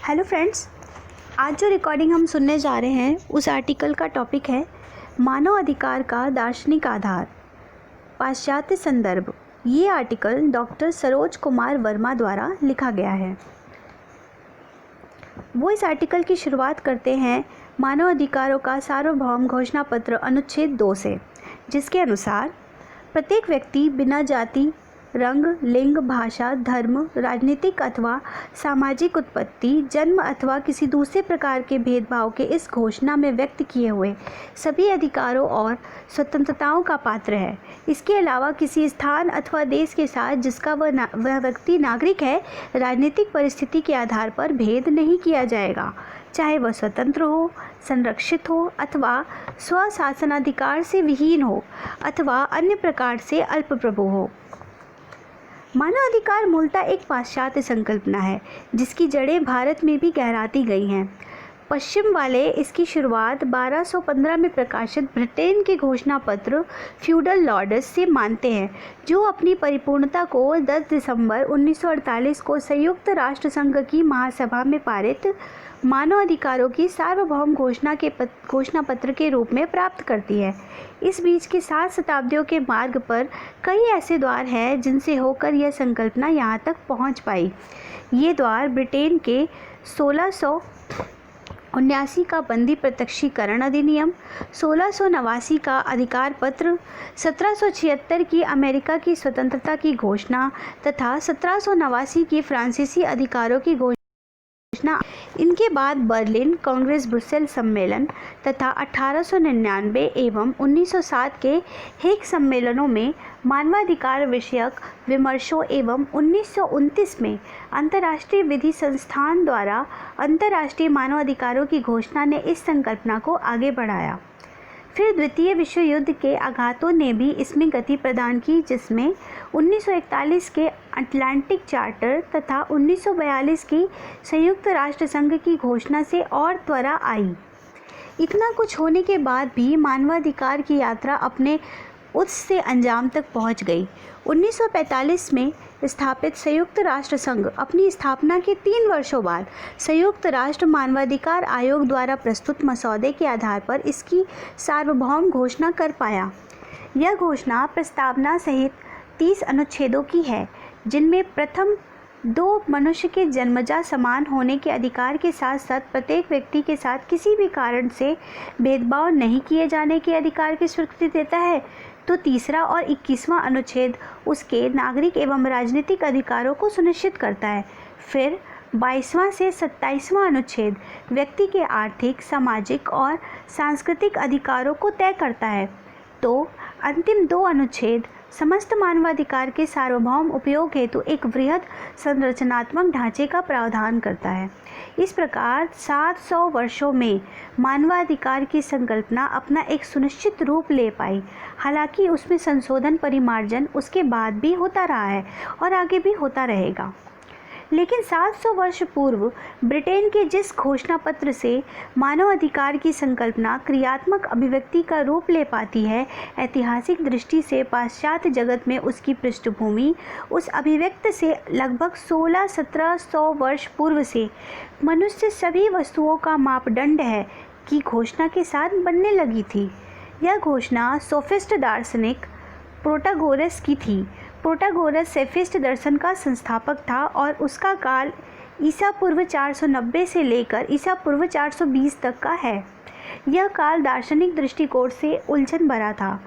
Hello friends, आज जो recording हम सुनने जा रहे हैं उस आर्टिकल का टॉपिक है मानव अधिकार का दार्शनिक आधार, पाश्चात्य संदर्भ। ये आर्टिकल डॉक्टर सरोज कुमार वर्मा द्वारा लिखा गया है। वो इस आर्टिकल की शुरुआत करते हैं मानव अधिकारों का सार्वभौम घोषणा पत्र अनुच्छेद 2 से, जिसके अनुसार प्रत्येक व्यक्ति बिना जाति, रंग, लिंग, भाषा, धर्म, राजनीतिक अथवा सामाजिक उत्पत्ति, जन्म अथवा किसी दूसरे प्रकार के भेदभाव के इस घोषणा में व्यक्त किए हुए सभी अधिकारों और स्वतंत्रताओं का पात्र है। इसके अलावा किसी स्थान अथवा देश के साथ जिसका वह व्यक्ति नागरिक है, राजनीतिक परिस्थिति के आधार पर भेद नहीं किया जाएगा, चाहे वह स्वतंत्र हो, संरक्षित हो अथवा स्वशासनाधिकार से विहीन हो अथवा अन्य प्रकार से अल्पप्रभु हो। मानव अधिकार मूलतः एक पाश्चात्य संकल्पना है जिसकी जड़ें भारत में भी गहराती गई हैं। पश्चिम वाले इसकी शुरुआत 1215 में प्रकाशित ब्रिटेन के घोषणा पत्र फ्यूडल लॉर्ड्स से मानते हैं, जो अपनी परिपूर्णता को 10 दिसंबर 1948 को संयुक्त राष्ट्र संघ की महासभा में पारित मानव अधिकारों की सार्वभौम घोषणा पत्र के रूप में प्राप्त करती है। इस बीच के 7 शताब्दियों के मार्ग पर कई ऐसे द्वार हैं जिनसे होकर यह संकल्पना यहाँ तक पहुँच पाई। ये द्वार ब्रिटेन के 1679 का बंदी प्रत्यक्षीकरण अधिनियम, 1689 का अधिकार पत्र, 1776 की अमेरिका की स्वतंत्रता की घोषणा तथा 1789 की फ्रांसीसी अधिकारों की घोषणा। इनके बाद बर्लिन कांग्रेस ब्रुसेल सम्मेलन तथा 1899 एवं 1907 के हेग सम्मेलनों में मानवाधिकार विषयक विमर्शों एवं 1929 में अंतर्राष्ट्रीय विधि संस्थान द्वारा अंतर्राष्ट्रीय मानवाधिकारों की घोषणा ने इस संकल्पना को आगे बढ़ाया। फिर द्वितीय विश्व युद्ध के आघातों ने भी इसमें गति प्रदान की, जिसमें 1941 के अटलांटिक चार्टर तथा 1942 की संयुक्त राष्ट्र संघ की घोषणा से और त्वरा आई। इतना कुछ होने के बाद भी मानवाधिकार की यात्रा अपने उच्च से अंजाम तक पहुंच गई। 1945 में स्थापित संयुक्त राष्ट्र संघ अपनी स्थापना के 3 वर्षों बाद संयुक्त राष्ट्र मानवाधिकार आयोग द्वारा प्रस्तुत मसौदे के आधार पर इसकी सार्वभौम घोषणा कर पाया। यह घोषणा प्रस्तावना सहित 30 अनुच्छेदों की है, जिनमें प्रथम 2 मनुष्य के जन्मजात समान होने के अधिकार के साथ साथ प्रत्येक व्यक्ति के साथ किसी भी कारण से भेदभाव नहीं किए जाने के अधिकार की स्वीकृति देता है, तो तीसरा और 21वां अनुच्छेद उसके नागरिक एवं राजनीतिक अधिकारों को सुनिश्चित करता है। फिर 22वां से 27वां अनुच्छेद व्यक्ति के आर्थिक, सामाजिक और सांस्कृतिक अधिकारों को तय करता है, तो अंतिम 2 अनुच्छेद समस्त मानवाधिकार के सार्वभौम उपयोग हेतु एक वृहद संरचनात्मक ढांचे का प्रावधान करता है। इस प्रकार 700 वर्षों में मानवाधिकार की संकल्पना अपना एक सुनिश्चित रूप ले पाई। हालांकि उसमें संशोधन परिमार्जन उसके बाद भी होता रहा है और आगे भी होता रहेगा। लेकिन 700 वर्ष पूर्व ब्रिटेन के जिस घोषणा पत्र से मानव अधिकार की संकल्पना क्रियात्मक अभिव्यक्ति का रूप ले पाती है, ऐतिहासिक दृष्टि से पाश्चात्य जगत में उसकी पृष्ठभूमि उस अभिव्यक्ति से लगभग 1600-1700 वर्ष पूर्व से मनुष्य सभी वस्तुओं का मापदंड है की घोषणा के साथ बनने लगी थी। यह घोषणा सोफिस्ट दार्शनिक प्रोटागोरस की थी। प्रोटागोरस सेफिस्ट दर्शन का संस्थापक था और उसका काल ईसा पूर्व 490 से लेकर ईसा पूर्व 420 तक का है। यह काल दार्शनिक दृष्टिकोण से उलझन भरा था।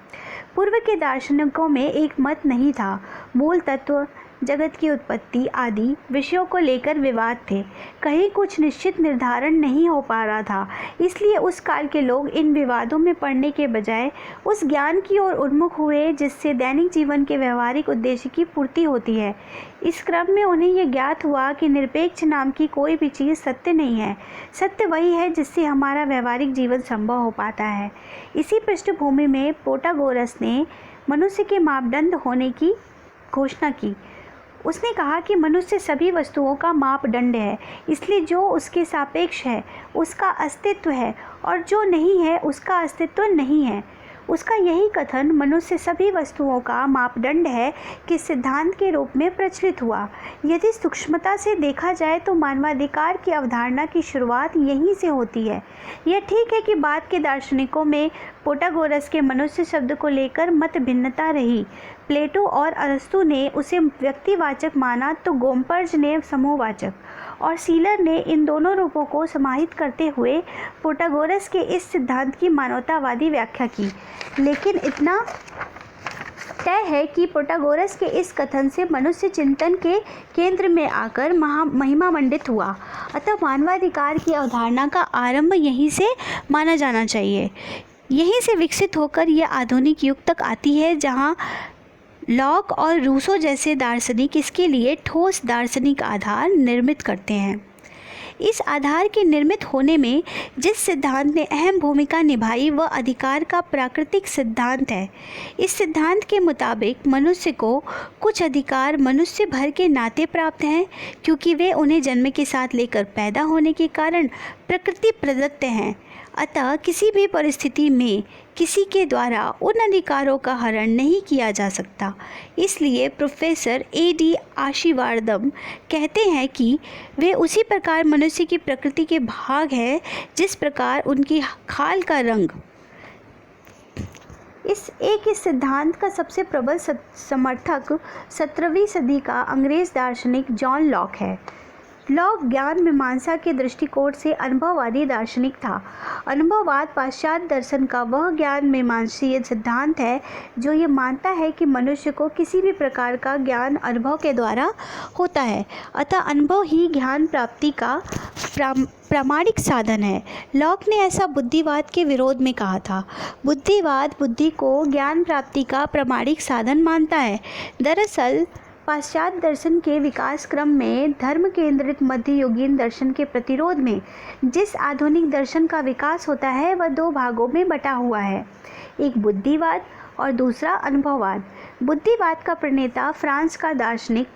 पूर्व के दार्शनिकों में एक मत नहीं था। मूल तत्व, जगत की उत्पत्ति आदि विषयों को लेकर विवाद थे। कहीं कुछ निश्चित निर्धारण नहीं हो पा रहा था। इसलिए उस काल के लोग इन विवादों में पड़ने के बजाय उस ज्ञान की ओर उन्मुख हुए जिससे दैनिक जीवन के व्यवहारिक उद्देश्य की पूर्ति होती है। इस क्रम में उन्हें यह ज्ञात हुआ कि निरपेक्ष नाम की कोई भी चीज़ सत्य नहीं है। सत्य वही है जिससे हमारा व्यवहारिक जीवन संभव हो पाता है। इसी पृष्ठभूमि में प्रोटागोरस ने मनुष्य के मापदंड होने की घोषणा की। उसने कहा कि मनुष्य सभी वस्तुओं का मापदंड है, इसलिए जो उसके सापेक्ष है उसका अस्तित्व है और जो नहीं है उसका अस्तित्व नहीं है। उसका यही कथन मनुष्य सभी वस्तुओं का मापदंड है कि सिद्धांत के रूप में प्रचलित हुआ। यदि सूक्ष्मता से देखा जाए तो मानवाधिकार की अवधारणा की शुरुआत यहीं से होती है। यह ठीक है कि बाद के दार्शनिकों में प्रोटागोरस के मनुष्य शब्द को लेकर मत भिन्नता रही। प्लेटो और अरस्तु ने उसे व्यक्तिवाचक माना तो गोम्पर्ज ने समूहवाचक, और सीलर ने इन दोनों रूपों को समाहित करते हुए प्रोटागोरस के इस सिद्धांत की मानवतावादी व्याख्या की। लेकिन इतना तय है कि प्रोटागोरस के इस कथन से मनुष्य चिंतन के केंद्र में आकर महिमामंडित हुआ। अतः मानवाधिकार की अवधारणा का आरंभ यहीं से माना जाना चाहिए। यहीं से विकसित होकर यह आधुनिक युग तक आती है, जहाँ लॉक और रूसो जैसे दार्शनिक इसके लिए ठोस दार्शनिक आधार निर्मित करते हैं। इस आधार के निर्मित होने में जिस सिद्धांत ने अहम भूमिका निभाई वह अधिकार का प्राकृतिक सिद्धांत है। इस सिद्धांत के मुताबिक मनुष्य को कुछ अधिकार मनुष्य भर के नाते प्राप्त हैं, क्योंकि वे उन्हें जन्म के साथ लेकर पैदा होने के कारण प्रकृति प्रदत्त हैं। अतः किसी भी परिस्थिति में किसी के द्वारा उन अधिकारों का हरण नहीं किया जा सकता। इसलिए प्रोफेसर A.D. आशीर्वादम कहते हैं कि वे उसी प्रकार मनुष्य की प्रकृति के भाग हैं जिस प्रकार उनकी खाल का रंग। इस सिद्धांत का सबसे प्रबल समर्थक 17वीं सदी का अंग्रेज दार्शनिक जॉन लॉक है। लॉक ज्ञान मीमांसा के दृष्टिकोण से अनुभववादी दार्शनिक था। अनुभववाद पाश्चात्य दर्शन का वह ज्ञान मीमांसीय सिद्धांत है जो ये मानता है कि मनुष्य को किसी भी प्रकार का ज्ञान अनुभव के द्वारा होता है, अतः अनुभव ही ज्ञान प्राप्ति का प्रामाणिक साधन है। लॉक ने ऐसा बुद्धिवाद के विरोध में कहा था। बुद्धिवाद बुद्धि को ज्ञान प्राप्ति का प्रामाणिक साधन मानता है। दरअसल पाश्चात्य दर्शन के विकास क्रम में धर्म केंद्रित मध्ययुगीन दर्शन के प्रतिरोध में जिस आधुनिक दर्शन का विकास होता है वह दो भागों में बटा हुआ है, एक बुद्धिवाद और दूसरा अनुभववाद। बुद्धिवाद का प्रणेता फ्रांस का दार्शनिक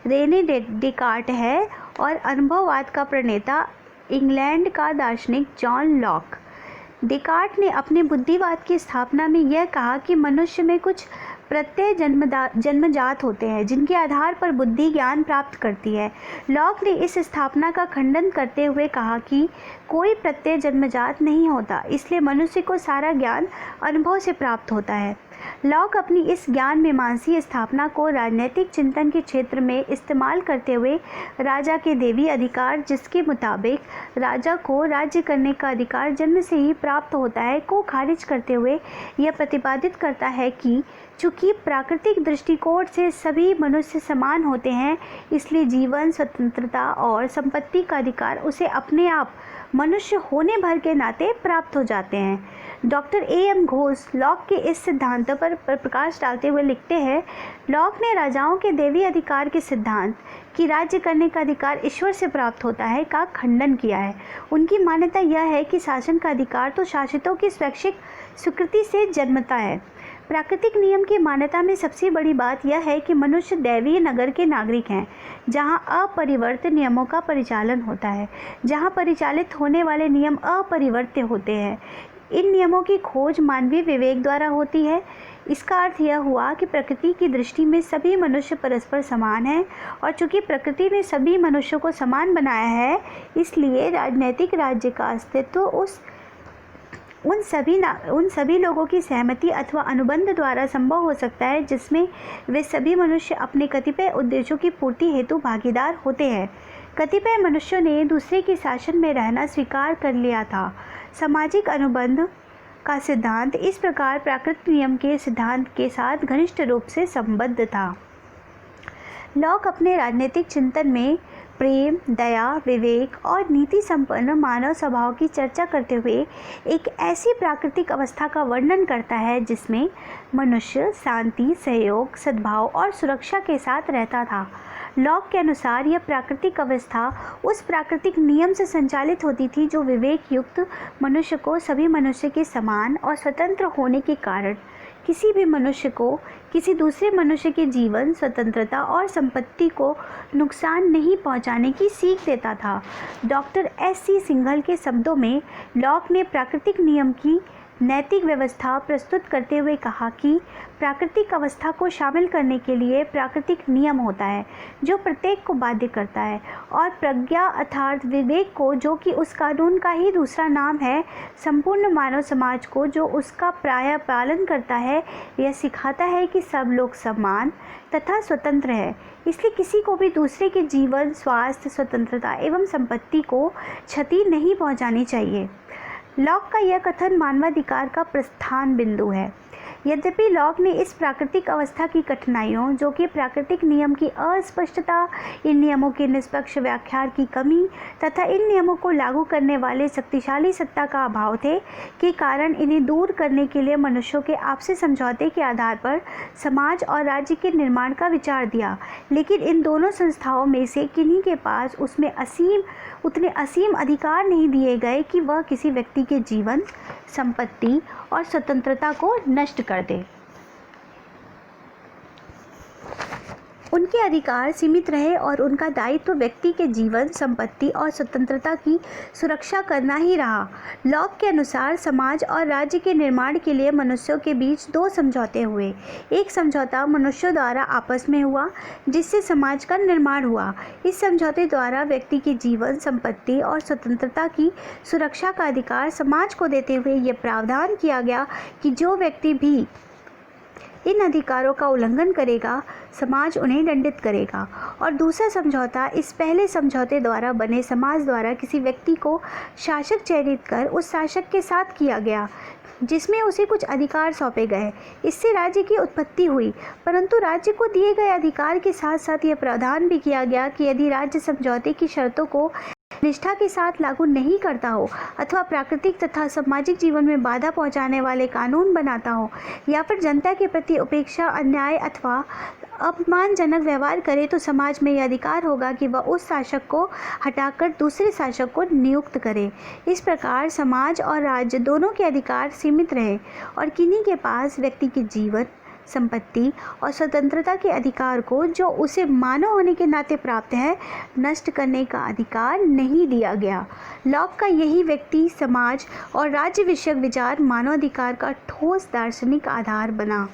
रेने डेकार्ट है और अनुभववाद का प्रणेता इंग्लैंड का दार्शनिक जॉन लॉक। डेकार्ट ने अपने बुद्धिवाद की स्थापना में यह कहा कि मनुष्य में कुछ प्रत्यय जन्मजात होते हैं जिनके आधार पर बुद्धि ज्ञान प्राप्त करती है। लॉक ने इस स्थापना का खंडन करते हुए कहा कि कोई प्रत्यय जन्मजात नहीं होता, इसलिए मनुष्य को सारा ज्ञान अनुभव से प्राप्त होता है। लॉक अपनी इस ज्ञान मीमांसीय स्थापना को राजनीतिक चिंतन के क्षेत्र में इस्तेमाल करते हुए राजा के देवी अधिकार, जिसके मुताबिक राजा को राज्य करने का अधिकार जन्म से ही प्राप्त होता है, को खारिज करते हुए यह प्रतिपादित करता है कि चूँकि प्राकृतिक दृष्टिकोण से सभी मनुष्य समान होते हैं, इसलिए जीवन, स्वतंत्रता और संपत्ति का अधिकार उसे अपने आप मनुष्य होने भर के नाते प्राप्त हो जाते हैं। Doctor A.M. घोष लॉक के इस सिद्धांत पर प्रकाश डालते हुए लिखते हैं, लॉक ने राजाओं के देवी अधिकार के सिद्धांत कि राज्य करने का अधिकार ईश्वर से प्राप्त होता है का खंडन किया है। उनकी मान्यता यह है कि शासन का अधिकार तो शासितों की स्वैच्छिक स्वीकृति से जन्मता है। प्राकृतिक नियम की मान्यता में सबसे बड़ी बात यह है कि मनुष्य दैवीय नगर के नागरिक हैं, जहां अपरिवर्त्य नियमों का परिचालन होता है, जहां परिचालित होने वाले नियम अपरिवर्त्य होते हैं। इन नियमों की खोज मानवीय विवेक द्वारा होती है। इसका अर्थ यह हुआ कि प्रकृति की दृष्टि में सभी मनुष्य परस्पर समान हैं, और चूंकि प्रकृति ने सभी मनुष्यों को समान बनाया है, इसलिए राजनैतिक राज्य का अस्तित्व उन सभी लोगों की सहमति अथवा अनुबंध द्वारा संभव हो सकता है, जिसमें वे सभी मनुष्य अपने कतिपय उद्देश्यों की पूर्ति हेतु भागीदार होते हैं। कतिपय मनुष्यों ने दूसरे के शासन में रहना स्वीकार कर लिया था। सामाजिक अनुबंध का सिद्धांत इस प्रकार प्राकृतिक नियम के सिद्धांत के साथ घनिष्ठ रूप से संबद्ध था। लॉक अपने राजनीतिक चिंतन में प्रेम, दया, विवेक और नीति संपन्न मानव स्वभाव की चर्चा करते हुए एक ऐसी प्राकृतिक अवस्था का वर्णन करता है जिसमें मनुष्य शांति, सहयोग, सद्भाव और सुरक्षा के साथ रहता था। लॉक के अनुसार यह प्राकृतिक अवस्था उस प्राकृतिक नियम से संचालित होती थी जो विवेक युक्त मनुष्य को सभी मनुष्य के समान और स्वतंत्र होने के कारण किसी भी मनुष्य को किसी दूसरे मनुष्य के जीवन, स्वतंत्रता और संपत्ति को नुकसान नहीं पहुंचाने की सीख देता था। Doctor S.C. सिंघल के शब्दों में लॉक ने प्राकृतिक नियम की नैतिक व्यवस्था प्रस्तुत करते हुए कहा कि प्राकृतिक अवस्था को शामिल करने के लिए प्राकृतिक नियम होता है जो प्रत्येक को बाध्य करता है, और प्रज्ञा अर्थात विवेक को, जो कि उस कानून का ही दूसरा नाम है, संपूर्ण मानव समाज को, जो उसका प्रायः पालन करता है, यह सिखाता है कि सब लोग समान तथा स्वतंत्र है। इसलिए किसी को भी दूसरे के जीवन, स्वास्थ्य, स्वतंत्रता एवं संपत्ति को क्षति नहीं पहुंचानी चाहिए। लॉक का यह कथन मानवाधिकार का प्रस्थान बिंदु है। यद्यपि लॉक ने इस प्राकृतिक अवस्था की कठिनाइयों, जो कि प्राकृतिक नियम की अस्पष्टता, इन नियमों की निष्पक्ष व्याख्या की कमी तथा इन नियमों को लागू करने वाले शक्तिशाली सत्ता का अभाव थे, के कारण इन्हें दूर करने के लिए मनुष्यों के आपसी समझौते के आधार पर समाज और राज्य के निर्माण का विचार दिया। लेकिन इन दोनों संस्थाओं में से किन्हीं के पास उतने असीम अधिकार नहीं दिए गए कि वह किसी व्यक्ति के जीवन, संपत्ति और स्वतंत्रता को नष्ट कर दे। उनके अधिकार सीमित रहे और उनका दायित्व व्यक्ति के जीवन, संपत्ति और स्वतंत्रता की सुरक्षा करना ही रहा। लॉक के अनुसार समाज और राज्य के निर्माण के लिए मनुष्यों के बीच दो समझौते हुए। एक समझौता मनुष्यों द्वारा आपस में हुआ, जिससे समाज का निर्माण हुआ। इस समझौते द्वारा व्यक्ति के जीवन, संपत्ति और स्वतंत्रता की सुरक्षा का अधिकार समाज को देते हुए यह प्रावधान किया गया कि जो व्यक्ति भी इन अधिकारों का उल्लंघन करेगा, समाज उन्हें दंडित करेगा। और दूसरा समझौता इस पहले समझौते द्वारा बने समाज द्वारा किसी व्यक्ति को शासक चयनित कर उस शासक के साथ किया गया, जिसमें उसे कुछ अधिकार सौंपे गए। इससे राज्य की उत्पत्ति हुई, परंतु राज्य को दिए गए अधिकार के साथ साथ यह प्रावधान भी किया गया कि यदि राज्य समझौते की शर्तों को निष्ठा के साथ लागू नहीं करता हो, अथवा प्राकृतिक तथा सामाजिक जीवन में बाधा पहुंचाने वाले कानून बनाता हो, या फिर जनता के प्रति उपेक्षा, अन्याय अथवा अपमानजनक व्यवहार करे, तो समाज में यह अधिकार होगा कि वह उस शासक को हटाकर दूसरे शासक को नियुक्त करे। इस प्रकार समाज और राज्य दोनों के अधिकार सीमित रहे और किन्हीं के पास व्यक्ति के जीवन, संपत्ति और स्वतंत्रता के अधिकार को, जो उसे मानव होने के नाते प्राप्त है, नष्ट करने का अधिकार नहीं दिया गया। लॉक का यही व्यक्ति, समाज और राज्य विषयक विचार मानवाधिकार का ठोस दार्शनिक आधार बना।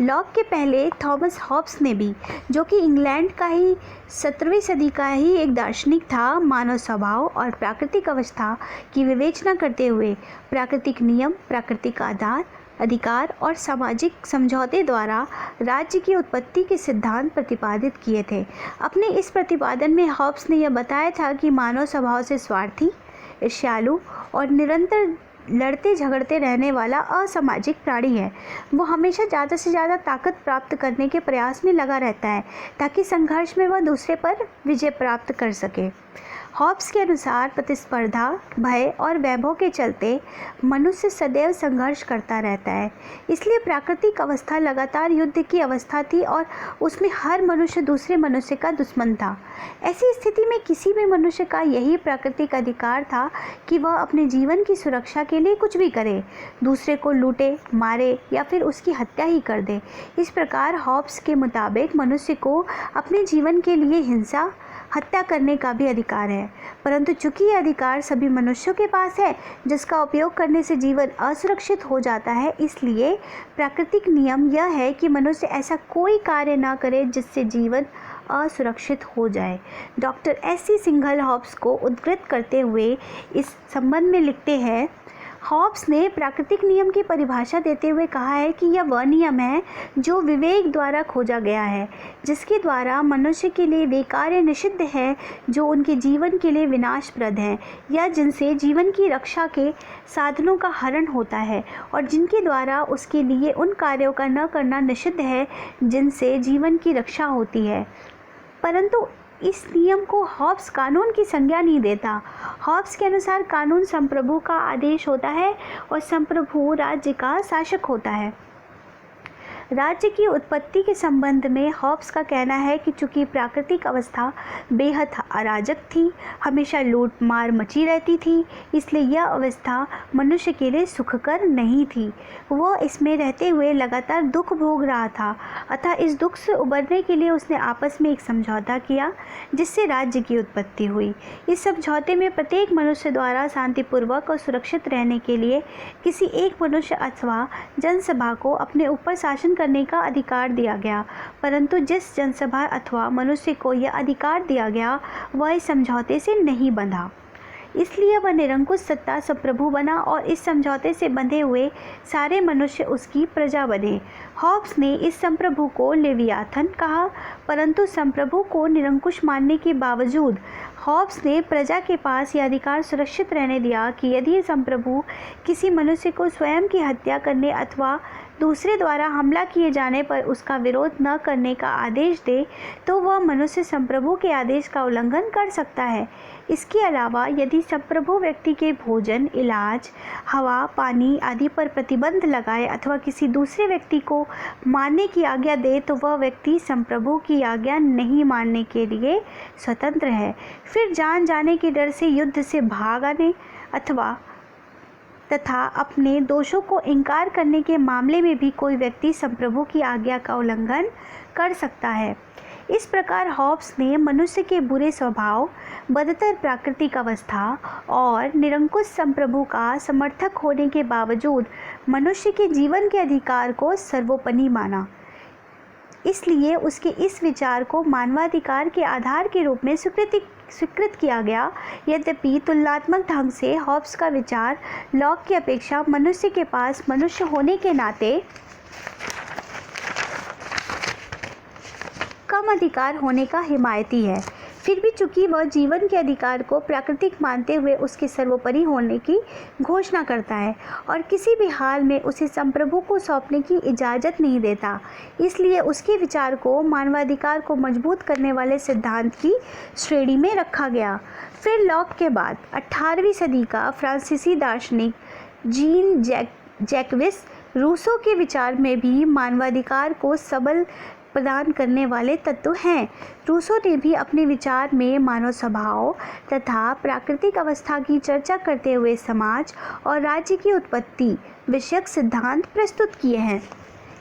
लॉक के पहले थॉमस हॉब्स ने भी, जो कि इंग्लैंड का ही 17वीं सदी का ही एक दार्शनिक था, मानव स्वभाव और प्राकृतिक अवस्था की विवेचना करते हुए प्राकृतिक नियम, प्राकृतिक अधिकार और सामाजिक समझौते द्वारा राज्य की उत्पत्ति के सिद्धांत प्रतिपादित किए थे। अपने इस प्रतिपादन में हॉब्स ने यह बताया था कि मानव स्वभाव से स्वार्थी, ईर्ष्यालु और निरंतर लड़ते झगड़ते रहने वाला असामाजिक प्राणी है। वो हमेशा ज़्यादा से ज़्यादा ताकत प्राप्त करने के प्रयास में लगा रहता है ताकि संघर्ष में वह दूसरे पर विजय प्राप्त कर सके। हॉब्स के अनुसार प्रतिस्पर्धा, भय और वैभव के चलते मनुष्य सदैव संघर्ष करता रहता है। इसलिए प्राकृतिक अवस्था लगातार युद्ध की अवस्था थी और उसमें हर मनुष्य दूसरे मनुष्य का दुश्मन था। ऐसी स्थिति में किसी भी मनुष्य का यही प्राकृतिक अधिकार था कि वह अपने जीवन की सुरक्षा के लिए कुछ भी करे, दूसरे को लूटे, मारे या फिर उसकी हत्या ही कर दे। इस प्रकार हॉब्स के मुताबिक मनुष्य को अपने जीवन के लिए हिंसा, हत्या करने का भी अधिकार है। परंतु चूंकि यह अधिकार सभी मनुष्यों के पास है, जिसका उपयोग करने से जीवन असुरक्षित हो जाता है, इसलिए प्राकृतिक नियम यह है कि मनुष्य ऐसा कोई कार्य न करे जिससे जीवन असुरक्षित हो जाए। Doctor SC. सिंघल हॉब्स को उद्धृत करते हुए इस संबंध में लिखते हैं, हॉब्स ने प्राकृतिक नियम की परिभाषा देते हुए कहा है कि यह वह नियम है जो विवेक द्वारा खोजा गया है, जिसके द्वारा मनुष्य के लिए वे कार्य निषिद्ध हैं जो उनके जीवन के लिए विनाशप्रद हैं, या जिनसे जीवन की रक्षा के साधनों का हरण होता है, और जिनके द्वारा उसके लिए उन कार्यों का न करना निषिद्ध है जिनसे जीवन की रक्षा होती है। परंतु इस नियम को हॉब्स कानून की संज्ञा नहीं देता। हॉब्स के अनुसार कानून संप्रभु का आदेश होता है और संप्रभु राज्य का शासक होता है। राज्य की उत्पत्ति के संबंध में हॉब्स का कहना है कि चूंकि प्राकृतिक अवस्था बेहद अराजक थी, हमेशा लूट मार मची रहती थी, इसलिए यह अवस्था मनुष्य के लिए सुखकर नहीं थी। वह इसमें रहते हुए लगातार दुख भोग रहा था, अतः इस दुख से उबरने के लिए उसने आपस में एक समझौता किया जिससे राज्य की उत्पत्ति हुई। इस समझौते में प्रत्येक मनुष्य द्वारा शांतिपूर्वक और सुरक्षित रहने के लिए किसी एक मनुष्य अथवा जनसभा को अपने ऊपर शासन करने का अधिकार दिया गया, परंतु जिस जनसभा अथवा मनुष्य को यह अधिकार दिया गया वह इस समझौते से नहीं बंधा, इसलिए वह निरंकुश सत्ता संप्रभु बना और इस समझौते से बंधे हुए सारे मनुष्य उसकी प्रजा बने। हॉब्स ने इस संप्रभु को लेवियाथन कहा, परंतु संप्रभु को निरंकुश मानने के बावजूद हॉब्स ने प्रजा के पास यह अधिकार सुरक्षित रहने दिया कि यदि संप्रभु किसी मनुष्य को स्वयं की हत्या करने अथवा दूसरे द्वारा हमला किए जाने पर उसका विरोध न करने का आदेश दे तो वह मनुष्य संप्रभु के आदेश का उल्लंघन कर सकता है। इसके अलावा यदि संप्रभु व्यक्ति के भोजन, इलाज, हवा, पानी आदि पर प्रतिबंध लगाए अथवा किसी दूसरे व्यक्ति को मारने की आज्ञा दे तो वह व्यक्ति संप्रभु की आज्ञा नहीं मानने के लिए स्वतंत्र है। फिर जान जाने के डर से युद्ध से भाग आने तथा अपने दोषों को इनकार करने के मामले में भी कोई व्यक्ति संप्रभु की आज्ञा का उल्लंघन कर सकता है। इस प्रकार हॉब्स ने मनुष्य के बुरे स्वभाव, बदतर प्राकृतिक अवस्था और निरंकुश संप्रभु का समर्थक होने के बावजूद मनुष्य के जीवन के अधिकार को सर्वोपरि माना। इसलिए उसके इस विचार को मानवाधिकार के आधार के रूप में स्वीकृत किया गया। यद्यपि तुलनात्मक ढंग से हॉब्स का विचार लॉक की अपेक्षा मनुष्य के पास मनुष्य होने के नाते कम अधिकार होने का हिमायती है, फिर भी चूंकि वह जीवन के अधिकार को प्राकृतिक मानते हुए उसके सर्वोपरि होने की घोषणा करता है और किसी भी हाल में उसे संप्रभु को सौंपने की इजाज़त नहीं देता, इसलिए उसके विचार को मानवाधिकार को मजबूत करने वाले सिद्धांत की श्रेणी में रखा गया। फिर लॉक के बाद 18वीं सदी का फ्रांसीसी दार्शनिक जीन जैक्विस रूसो के विचार में भी मानवाधिकार को सबल प्रदान करने वाले तत्व हैं। रूसो ने भी अपने विचार में मानव स्वभाव तथा प्राकृतिक अवस्था की चर्चा करते हुए समाज और राज्य की उत्पत्ति विषयक सिद्धांत प्रस्तुत किए हैं।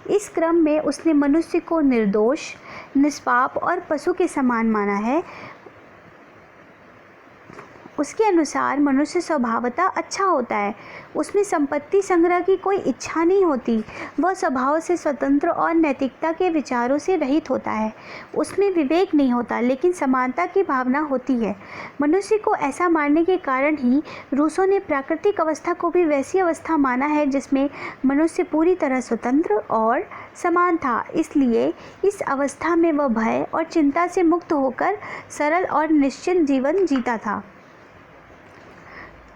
इस क्रम में उसने मनुष्य को निर्दोष, निष्पाप और पशु के समान माना है। उसके अनुसार मनुष्य स्वभावतः अच्छा होता है, उसमें संपत्ति संग्रह की कोई इच्छा नहीं होती, वह स्वभाव से स्वतंत्र और नैतिकता के विचारों से रहित होता है, उसमें विवेक नहीं होता लेकिन समानता की भावना होती है। मनुष्य को ऐसा मानने के कारण ही रूसो ने प्राकृतिक अवस्था को भी वैसी अवस्था माना है जिसमें मनुष्य पूरी तरह स्वतंत्र और समान था। इसलिए इस अवस्था में वह भय और चिंता से मुक्त होकर सरल और निश्चिंत जीवन जीता था।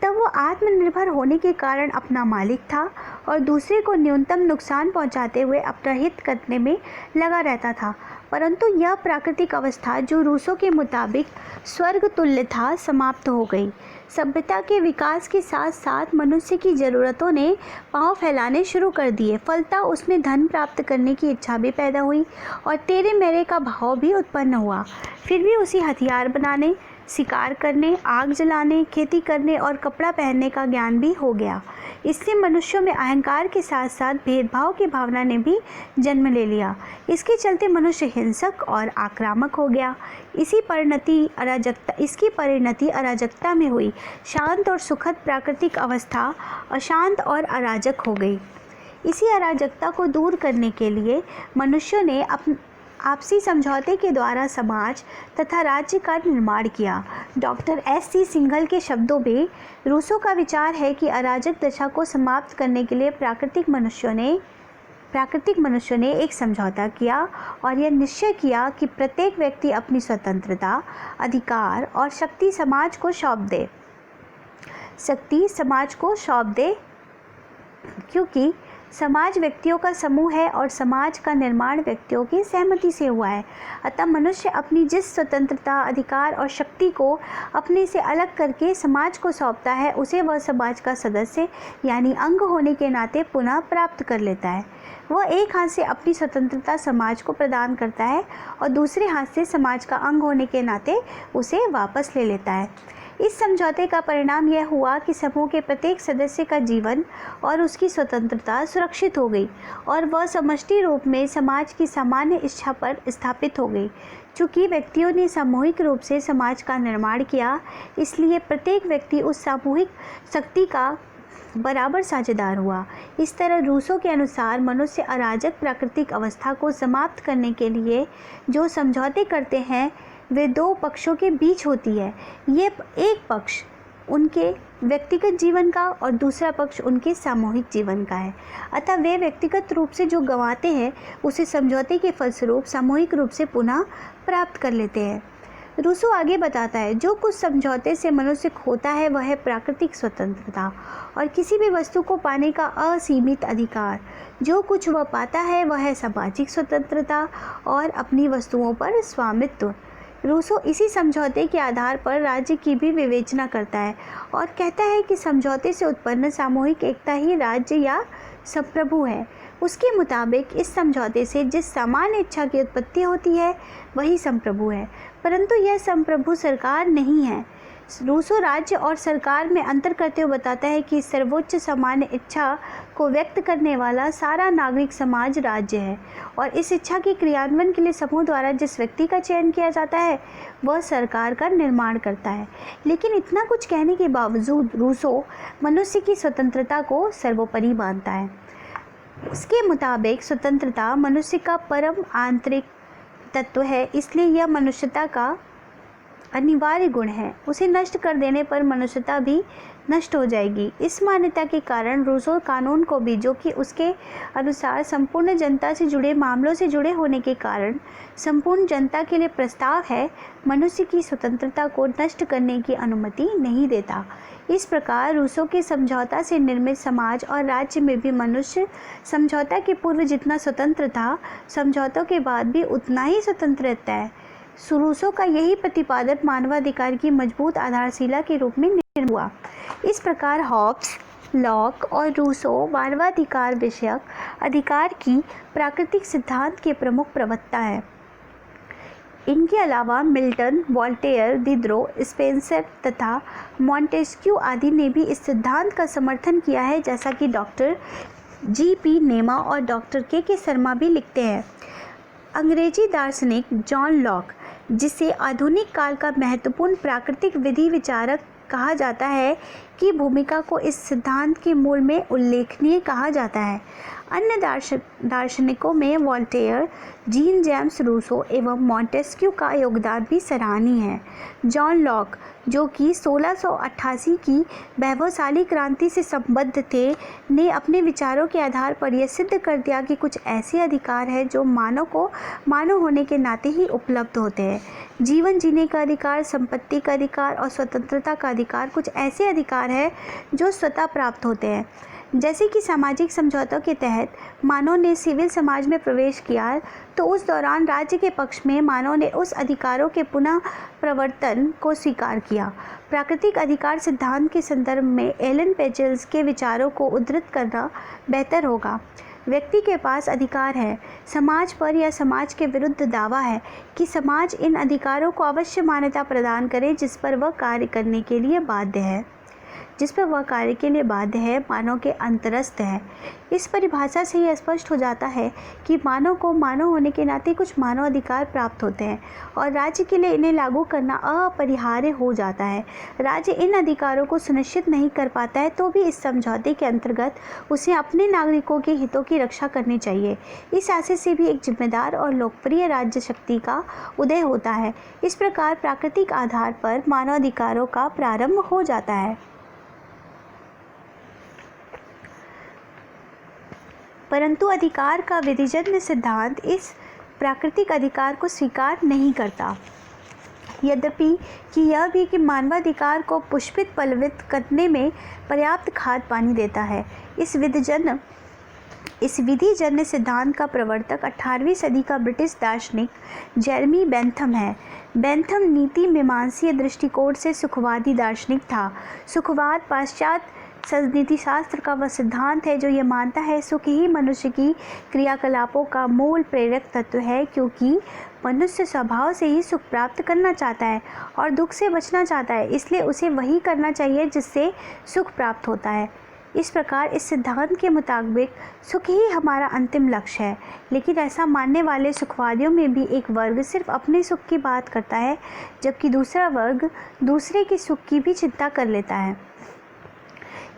तब वो आत्मनिर्भर होने के कारण अपना मालिक था और दूसरे को न्यूनतम नुकसान पहुंचाते हुए अपना हित करने में लगा रहता था। परंतु यह प्राकृतिक अवस्था जो रूसो के मुताबिक स्वर्ग तुल्य था समाप्त हो गई। सभ्यता के विकास के साथ साथ मनुष्य की ज़रूरतों ने पांव फैलाने शुरू कर दिए। फलतः उसमें धन प्राप्त करने की इच्छा भी पैदा हुई और तेरे मेरे का भाव भी उत्पन्न हुआ। फिर भी उसी हथियार बनाने, शिकार करने, आग जलाने, खेती करने और कपड़ा पहनने का ज्ञान भी हो गया। इससे मनुष्यों में अहंकार के साथ साथ भेदभाव की भावना ने भी जन्म ले लिया। इसके चलते मनुष्य हिंसक और आक्रामक हो गया। इसकी परिणति अराजकता में हुई। शांत और सुखद प्राकृतिक अवस्था अशांत और अराजक हो गई। इसी अराजकता को दूर करने के लिए मनुष्यों ने आपसी समझौते के द्वारा समाज तथा राज्य का निर्माण किया। Doctor S.C. सिंघल के शब्दों में रूसो का विचार है कि अराजक दशा को समाप्त करने के लिए प्राकृतिक मनुष्यों ने एक समझौता किया और यह निश्चय किया कि प्रत्येक व्यक्ति अपनी स्वतंत्रता, अधिकार और शक्ति समाज को सौंप दे, क्योंकि समाज व्यक्तियों का समूह है और समाज का निर्माण व्यक्तियों की सहमति से हुआ है। अतः मनुष्य अपनी जिस स्वतंत्रता, अधिकार और शक्ति को अपने से अलग करके समाज को सौंपता है, उसे वह समाज का सदस्य यानी अंग होने के नाते पुनः प्राप्त कर लेता है। वह एक हाथ से अपनी स्वतंत्रता समाज को प्रदान करता है और दूसरे हाथ से समाज का अंग होने के नाते उसे वापस ले लेता है। इस समझौते का परिणाम यह हुआ कि समूह के प्रत्येक सदस्य का जीवन और उसकी स्वतंत्रता सुरक्षित हो गई और वह समष्टि रूप में समाज की सामान्य इच्छा पर स्थापित हो गई। चूँकि व्यक्तियों ने सामूहिक रूप से समाज का निर्माण किया, इसलिए प्रत्येक व्यक्ति उस सामूहिक शक्ति का बराबर साझेदार हुआ। इस तरह रूसो के अनुसार मनुष्य अराजक प्राकृतिक अवस्था को समाप्त करने के लिए जो समझौते करते हैं वे दो पक्षों के बीच होती है। ये एक पक्ष उनके व्यक्तिगत जीवन का और दूसरा पक्ष उनके सामूहिक जीवन का है। अतः वे व्यक्तिगत रूप से जो गंवाते हैं उसे समझौते के फलस्वरूप सामूहिक रूप से पुनः प्राप्त कर लेते हैं। रूसो आगे बताता है, जो कुछ समझौते से मनुष्य खोता है वह है प्राकृतिक स्वतंत्रता और किसी भी वस्तु को पाने का असीमित अधिकार। जो कुछ वह पाता है वह है सामाजिक स्वतंत्रता और अपनी वस्तुओं पर स्वामित्व। रूसो इसी समझौते के आधार पर राज्य की भी विवेचना करता है और कहता है कि समझौते से उत्पन्न सामूहिक एकता ही राज्य या संप्रभु है। उसके मुताबिक इस समझौते से जिस सामान्य इच्छा की उत्पत्ति होती है वही संप्रभु है, परंतु यह संप्रभु सरकार नहीं है। रूसो राज्य और सरकार में अंतर करते हुए बताता है कि सर्वोच्च सामान्य इच्छा को व्यक्त करने वाला सारा नागरिक समाज राज्य है और इस इच्छा के क्रियान्वयन के लिए समूह द्वारा जिस व्यक्ति का चयन किया जाता है वह सरकार का निर्माण करता है। लेकिन इतना कुछ कहने के बावजूद रूसो मनुष्य की स्वतंत्रता को सर्वोपरि मानता है। उसके मुताबिक स्वतंत्रता मनुष्य का परम आंतरिक तत्व है, इसलिए यह मनुष्यता का अनिवार्य गुण है। उसे नष्ट कर देने पर मनुष्यता भी नष्ट हो जाएगी। इस मान्यता के कारण रूसो कानून को भी, जो कि उसके अनुसार संपूर्ण जनता से जुड़े मामलों से जुड़े होने के कारण संपूर्ण जनता के लिए प्रस्ताव है, मनुष्य की स्वतंत्रता को नष्ट करने की अनुमति नहीं देता। इस प्रकार रूसो के समझौता से निर्मित समाज और राज्य में भी मनुष्य समझौता के पूर्व जितना स्वतंत्र था, समझौतों के बाद भी उतना ही स्वतंत्र रहता है। रूसो का यही प्रतिपादन मानवाधिकार की मजबूत आधारशिला के रूप में निर्मित हुआ। इस प्रकार हॉब्स, लॉक और रूसो मानवाधिकार विषयक अधिकार की प्राकृतिक सिद्धांत के प्रमुख प्रवक्ता हैं। इनके अलावा मिल्टन, वॉल्टेयर, दिदरो, स्पेंसर तथा मॉन्टेस्क्यू आदि ने भी इस सिद्धांत का समर्थन किया है, जैसा कि डॉक्टर G.P. नेमा और डॉक्टर K.K. शर्मा भी लिखते हैं। अंग्रेजी दार्शनिक जॉन लॉक, जिसे आधुनिक काल का महत्वपूर्ण प्राकृतिक विधि विचारक कहा जाता है, की भूमिका को इस सिद्धांत के मूल में उल्लेखनीय कहा जाता है। अन्य दार्शनिकों में वॉल्टेयर, जीन जेम्स रूसो एवं मॉन्टेस्क्यू का योगदान भी सराहनीय है। जॉन लॉक, जो कि 1688 की वैभवशाली क्रांति से संबद्ध थे, ने अपने विचारों के आधार पर यह सिद्ध कर दिया कि कुछ ऐसे अधिकार हैं जो मानव को मानव होने के नाते ही उपलब्ध होते हैं। जीवन जीने का अधिकार, संपत्ति का अधिकार और स्वतंत्रता का अधिकार कुछ ऐसे अधिकार हैं जो स्वतः प्राप्त होते हैं। जैसे कि सामाजिक समझौतों के तहत मानव ने सिविल समाज में प्रवेश किया, तो उस दौरान राज्य के पक्ष में मानव ने उस अधिकारों के पुनः प्रवर्तन को स्वीकार किया। प्राकृतिक अधिकार सिद्धांत के संदर्भ में एलन पेजेल्स के विचारों को उद्धृत करना बेहतर होगा। व्यक्ति के पास अधिकार है समाज पर या समाज के विरुद्ध दावा है कि समाज इन अधिकारों को अवश्य मान्यता प्रदान करे जिस पर वह कार्य करने के लिए बाध्य है, मानव के अंतरस्थ है। इस परिभाषा से यह स्पष्ट हो जाता है कि मानव को मानव होने के नाते कुछ मानव अधिकार प्राप्त होते हैं और राज्य के लिए इन्हें लागू करना अपरिहार्य हो जाता है। राज्य इन अधिकारों को सुनिश्चित नहीं कर पाता है तो भी इस समझौते के अंतर्गत उसे अपने नागरिकों के हितों की रक्षा करनी चाहिए। इस आशय से भी एक जिम्मेदार और लोकप्रिय राज्य शक्ति का उदय होता है। इस प्रकार प्राकृतिक आधार पर मानवाधिकारों का प्रारंभ हो जाता है। परंतु अधिकार का विधिजन्य सिद्धांत इस प्राकृतिक अधिकार को स्वीकार नहीं करता, यद्यपि कि यह भी कि मानवाधिकार को पुष्पित पल्लवित करने में पर्याप्त खाद पानी देता है। इस विधिजन्य इस विधि जन्य सिद्धांत का प्रवर्तक 18वीं सदी का ब्रिटिश दार्शनिक जेरेमी बेंथम है। बेंथम नीति मीमांसीय दृष्टिकोण से सुखवादी दार्शनिक था। सुखवाद पाश्चात्य नीतिशास्त्र का वह सिद्धांत है जो ये मानता है सुख ही मनुष्य की क्रियाकलापों का मूल प्रेरक तत्व है, क्योंकि मनुष्य स्वभाव से ही सुख प्राप्त करना चाहता है और दुख से बचना चाहता है, इसलिए उसे वही करना चाहिए जिससे सुख प्राप्त होता है। इस प्रकार इस सिद्धांत के मुताबिक सुख ही हमारा अंतिम लक्ष्य है। लेकिन ऐसा मानने वाले सुखवादियों में भी एक वर्ग सिर्फ अपने सुख की बात करता है, जबकि दूसरा वर्ग दूसरे के सुख की भी चिंता कर लेता है।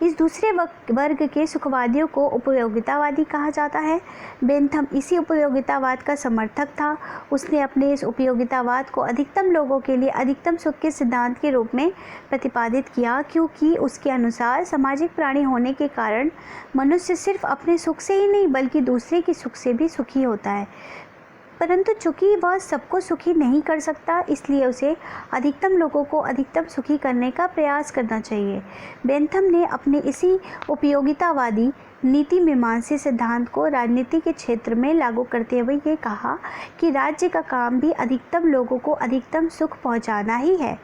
इस दूसरे वर्ग के सुखवादियों को उपयोगितावादी कहा जाता है। बेंथम इसी उपयोगितावाद का समर्थक था। उसने अपने इस उपयोगितावाद को अधिकतम लोगों के लिए अधिकतम सुख के सिद्धांत के रूप में प्रतिपादित किया, क्योंकि उसके अनुसार सामाजिक प्राणी होने के कारण मनुष्य सिर्फ अपने सुख से ही नहीं बल्कि दूसरे के सुख से भी सुखी होता है। परंतु चूंकि वह सबको सुखी नहीं कर सकता, इसलिए उसे अधिकतम लोगों को अधिकतम सुखी करने का प्रयास करना चाहिए। बेंथम ने अपने इसी उपयोगितावादी नीति मीमांसा सिद्धांत को राजनीति के क्षेत्र में लागू करते हुए ये कहा कि राज्य का काम भी अधिकतम लोगों को अधिकतम सुख पहुंचाना ही है।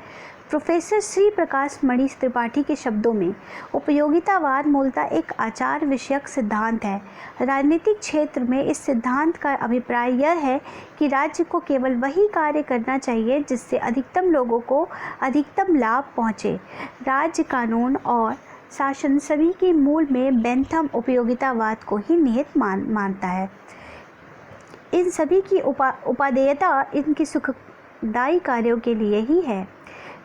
प्रोफेसर श्री प्रकाश मणि त्रिपाठी के शब्दों में उपयोगितावाद मूलतः एक आचार विषयक सिद्धांत है। राजनीतिक क्षेत्र में इस सिद्धांत का अभिप्राय यह है कि राज्य को केवल वही कार्य करना चाहिए जिससे अधिकतम लोगों को अधिकतम लाभ पहुँचे। राज्य, कानून और शासन सभी के मूल में बेंथम उपयोगितावाद को ही निहित मानता है। इन सभी की उपादेयता इनके सुखदायी कार्यों के लिए ही है।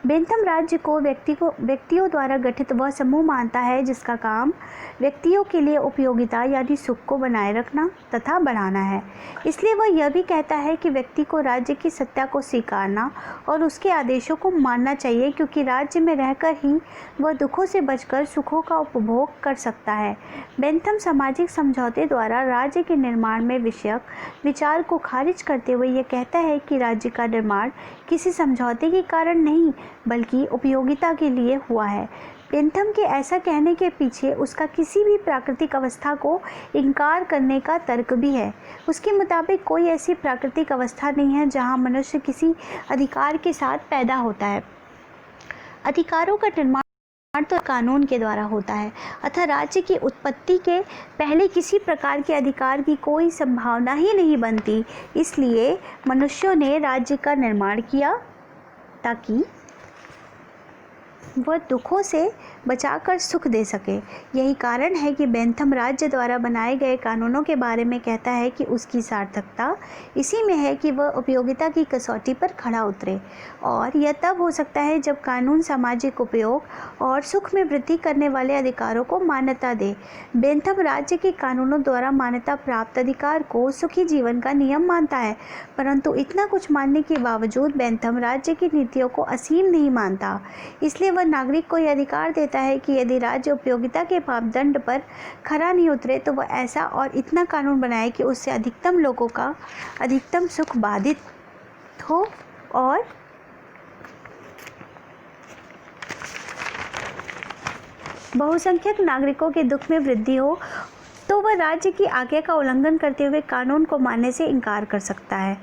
बेंथम राज्य को व्यक्तियों द्वारा गठित वह समूह मानता है जिसका काम व्यक्तियों के लिए उपयोगिता यानी सुख को बनाए रखना तथा बढ़ाना है। इसलिए वह यह भी कहता है कि व्यक्ति को राज्य की सत्ता को स्वीकारना और उसके आदेशों को मानना चाहिए, क्योंकि राज्य में रहकर ही वह दुखों से बचकर सुखों का उपभोग कर सकता है। बेंथम सामाजिक समझौते द्वारा राज्य के निर्माण में विषयक विचार को खारिज करते हुए यह कहता है कि राज्य का निर्माण किसी समझौते के कारण नहीं बल्कि उपयोगिता के लिए हुआ है। बेंथम के ऐसा कहने के पीछे उसका किसी भी प्राकृतिक अवस्था को इनकार करने का तर्क भी है। उसके मुताबिक कोई ऐसी प्राकृतिक अवस्था नहीं है जहां मनुष्य किसी अधिकार के साथ पैदा होता है। अधिकारों का निर्माण तो कानून के द्वारा होता है, अतः राज्य की उत्पत्ति के पहले किसी प्रकार के अधिकार की कोई संभावना ही नहीं बनती। इसलिए मनुष्यों ने राज्य का निर्माण किया ताकि वह दुखों से बचाकर सुख दे सके। यही कारण है कि बेंथम राज्य द्वारा बनाए गए कानूनों के बारे में कहता है कि उसकी सार्थकता इसी में है कि वह उपयोगिता की कसौटी पर खड़ा उतरे, और यह तब हो सकता है जब कानून सामाजिक उपयोग और सुख में वृद्धि करने वाले अधिकारों को मान्यता दे। बेंथम राज्य के कानूनों द्वारा मान्यता प्राप्त अधिकार को सुखी जीवन का नियम मानता है, परंतु इतना कुछ मानने के बावजूद बेंथम राज्य की नीतियों को असीम नहीं मानता। इसलिए वह नागरिक को यह अधिकार देता है कि यदि राज्य उपयोगिता के मापदंड पर खरा नहीं उतरे तो वह ऐसा और इतना कानून बनाए कि उससे अधिकतम लोगों का अधिकतम सुख बाधित हो और बहुसंख्यक नागरिकों के दुख में वृद्धि हो, तो वह राज्य की आज्ञा का उल्लंघन करते हुए कानून को मानने से इनकार कर सकता है।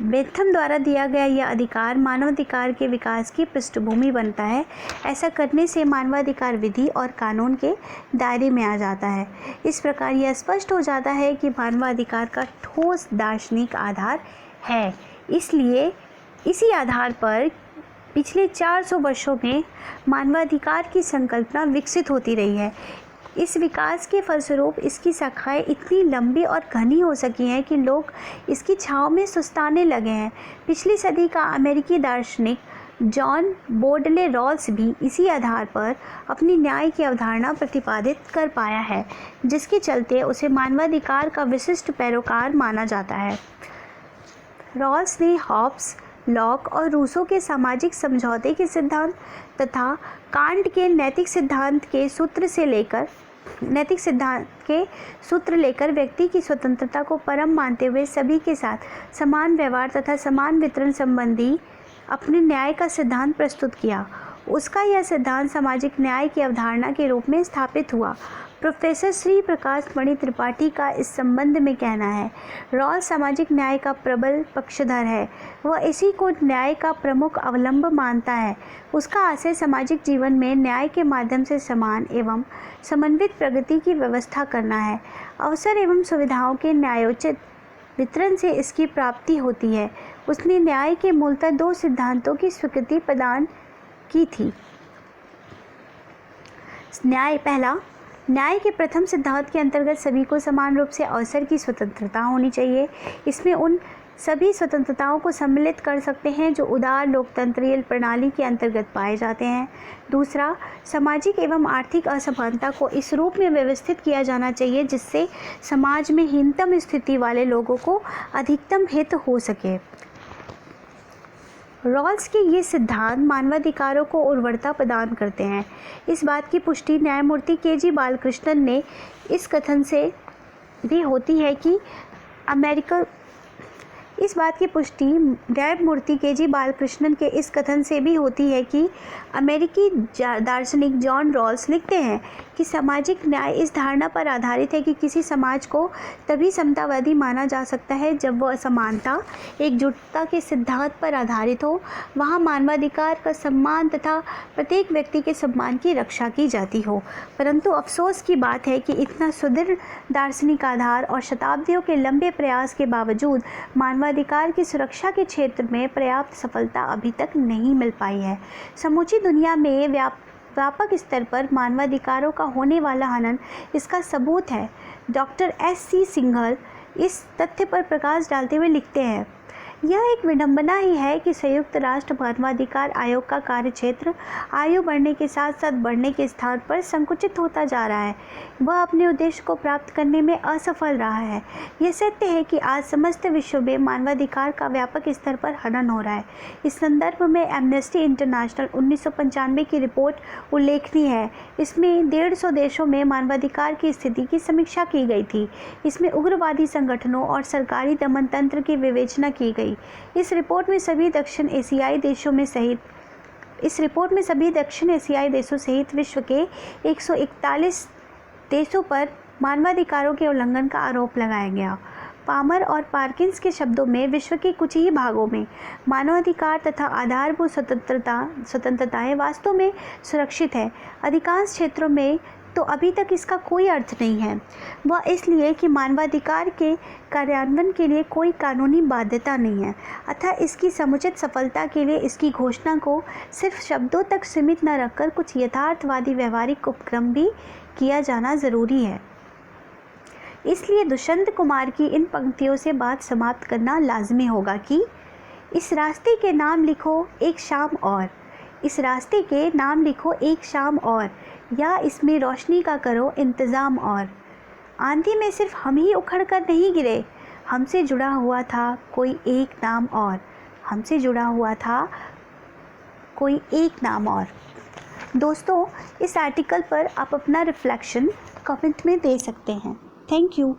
बेंथम द्वारा दिया गया यह अधिकार मानवाधिकार के विकास की पृष्ठभूमि बनता है। ऐसा करने से मानवाधिकार विधि और कानून के दायरे में आ जाता है। इस प्रकार यह स्पष्ट हो जाता है कि मानवाधिकार का ठोस दार्शनिक आधार है। इसलिए इसी आधार पर पिछले 400 वर्षों में मानवाधिकार की संकल्पना विकसित होती रही है। इस विकास के फलस्वरूप इसकी शाखाएं इतनी लंबी और घनी हो सकी हैं कि लोग इसकी छांव में सुस्ताने लगे हैं। पिछली सदी का अमेरिकी दार्शनिक जॉन बोडले रॉल्स भी इसी आधार पर अपनी न्याय की अवधारणा प्रतिपादित कर पाया है, जिसके चलते उसे मानवाधिकार का विशिष्ट पैरोकार माना जाता है। रॉल्स ने हॉब्स, लॉक और रूसो के सामाजिक समझौते के सिद्धांत तथा कांट के नैतिक सिद्धांत के सूत्र लेकर व्यक्ति की स्वतंत्रता को परम मानते हुए सभी के साथ समान व्यवहार तथा समान वितरण संबंधी अपने न्याय का सिद्धांत प्रस्तुत किया। उसका यह सिद्धांत सामाजिक न्याय की अवधारणा के रूप में स्थापित हुआ। प्रोफेसर श्री प्रकाश मणि त्रिपाठी का इस संबंध में कहना है, रॉल्स सामाजिक न्याय का प्रबल पक्षधर है। वह इसी को न्याय का प्रमुख अवलंब मानता है। उसका आशय सामाजिक जीवन में न्याय के माध्यम से समान एवं समन्वित प्रगति की व्यवस्था करना है। अवसर एवं सुविधाओं के न्यायोचित वितरण से इसकी प्राप्ति होती है। उसने न्याय के मूलतः दो सिद्धांतों की स्वीकृति प्रदान की थी। पहला, न्याय के प्रथम सिद्धांत के अंतर्गत सभी को समान रूप से अवसर की स्वतंत्रता होनी चाहिए। इसमें उन सभी स्वतंत्रताओं को सम्मिलित कर सकते हैं जो उदार लोकतंत्रीय प्रणाली के अंतर्गत पाए जाते हैं। दूसरा, सामाजिक एवं आर्थिक असमानता को इस रूप में व्यवस्थित किया जाना चाहिए जिससे समाज में हीनतम स्थिति वाले लोगों को अधिकतम हित हो सके। रॉल्स के ये सिद्धांत मानवाधिकारों को उर्वरता प्रदान करते हैं। इस बात की पुष्टि न्यायमूर्ति के.जी. बालकृष्णन ने इस कथन से भी होती है कि अमेरिकी दार्शनिक जॉन रॉल्स लिखते हैं कि सामाजिक न्याय इस धारणा पर आधारित है कि किसी समाज को तभी समतावादी माना जा सकता है जब वह समानता, एकजुटता के सिद्धांत पर आधारित हो, वहाँ मानवाधिकार का सम्मान तथा प्रत्येक व्यक्ति के सम्मान की रक्षा की जाती हो। परंतु अफसोस की बात है कि इतना सुदृढ़ दार्शनिक आधार और शताब्दियों के लंबे प्रयास के बावजूद मानवाधिकार की सुरक्षा के क्षेत्र में पर्याप्त सफलता अभी तक नहीं मिल पाई है। समूची दुनिया में व्यापक स्तर पर मानवाधिकारों का होने वाला हनन इसका सबूत है। Doctor S.C. सिंघल इस तथ्य पर प्रकाश डालते हुए लिखते हैं, यह एक विडंबना ही है कि संयुक्त राष्ट्र मानवाधिकार आयोग का कार्यक्षेत्र आयु बढ़ने के साथ साथ बढ़ने के स्थान पर संकुचित होता जा रहा है। वह अपने उद्देश्य को प्राप्त करने में असफल रहा है। यह सत्य है कि आज समस्त विश्व में मानवाधिकार का व्यापक स्तर पर हनन हो रहा है। इस संदर्भ में एमनेस्टी इंटरनेशनल 1995 की रिपोर्ट उल्लेखनीय है। इसमें 150 देशों में मानवाधिकार की स्थिति की समीक्षा की गई थी। इसमें उग्रवादी संगठनों और सरकारी दमन तंत्र की विवेचना की गई। इस रिपोर्ट में सभी दक्षिण एशियाई देशों सहित विश्व के 141 देशों पर मानवाधिकारों के उल्लंघन का आरोप लगाया गया। पामर और पार्किंस के शब्दों में विश्व के कुछ ही भागों में मानवाधिकार तथा आधारभूत स्वतंत्रताएं वास्तव में सुरक्षित है। अधिकांश क्षेत्रों में तो अभी तक इसका कोई अर्थ नहीं है। वह इसलिए कि मानवाधिकार के कार्यान्वयन के लिए कोई कानूनी बाध्यता नहीं है, अतः इसकी समुचित सफलता के लिए इसकी घोषणा को सिर्फ शब्दों तक सीमित न रखकर कुछ यथार्थवादी व्यवहारिक उपक्रम भी किया जाना ज़रूरी है। इसलिए दुष्यंत कुमार की इन पंक्तियों से बात समाप्त करना लाजमी होगा कि इस रास्ते के नाम लिखो एक शाम और, इस रास्ते के नाम लिखो एक शाम और, या इसमें रोशनी का करो इंतज़ाम और। आंधी में सिर्फ हम ही उखड़ कर नहीं गिरे, हमसे जुड़ा हुआ था कोई एक नाम और, हमसे जुड़ा हुआ था कोई एक नाम और। दोस्तों, इस आर्टिकल पर आप अपना रिफ्लेक्शन कमेंट में दे सकते हैं। Thank you.